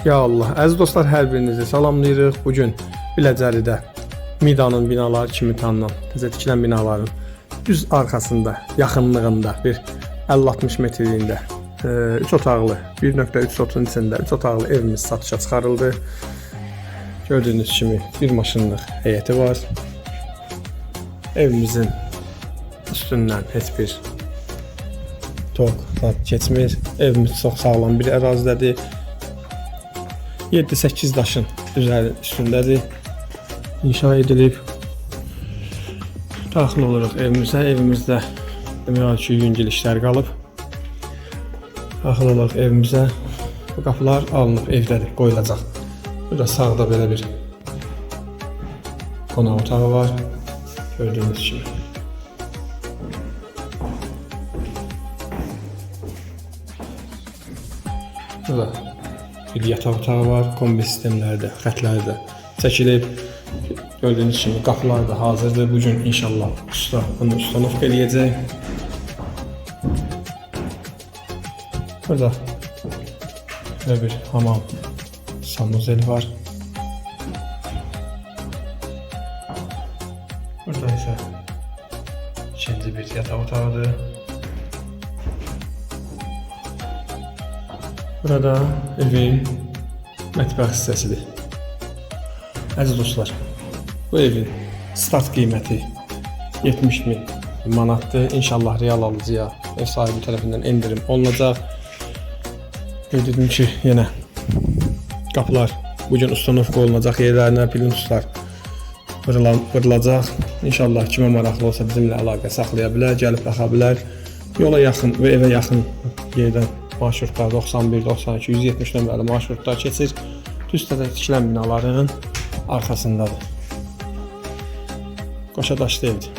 Ya Allah, əziz dostlar, hər birinizi salamlayırıq. Bugün Biləcəridə Midanın binaları kimi tanınan, təzə tikilən binaların düz arxasında, yaxınlığında bir 50-60 metrliyində 3 otaqlı, 1.3 sotun içində 3 otaqlı evimiz satışa çıxarıldı. Gördüyünüz kimi bir maşınlıq həyəti var. Evimizin üstündən heç bir tok keçmir. Evimiz çox sağlam bir ərazidədir. 7-8 daşın üstündədir. İnşa edilib. Daxil oluruq evimizə. Evimizdə demək olar ki, yüngül işlər qalıb. Daxil oluruq evimizə. Bu qapılar alınıb evdədir, qoyulacaq. Burada sağda belə bir qonaq otağı var. Gördüyünüz kimi. Burada bir yataq otağı var. Kombi sistemləri də, xətləri də çəkilib. Gördüyünüz kimi qapılar da hazırdır. Bugün inşallah usta bunu ustanovka eləyəcək. Burada böyle bir hamam sanuzeli var. Burada ise ikinci bir yatak otağıdır. Burada evin mətbəx hissəsidir. Əziz dostlar, bu evin start qiyməti 70.000 manatdır. İnşallah real alıcıya ev sahibi tərəfindən endirim olunacaq. Dedim ki, yenə qapılar bugün ustanovka olunacaq, yerlərinə plintuslar vurulacaq. İnşallah kimə maraqlı olsa bizimlə əlaqə saxlaya bilər, gəlib baxa bilər. Yola yaxın və evə yaxın yerdən marşrutlar 91, 92, 170 nömrəli marşrutlar keçir. Düz təzə tikilən binaların arxasındadır. Qoşa daşlı evdir.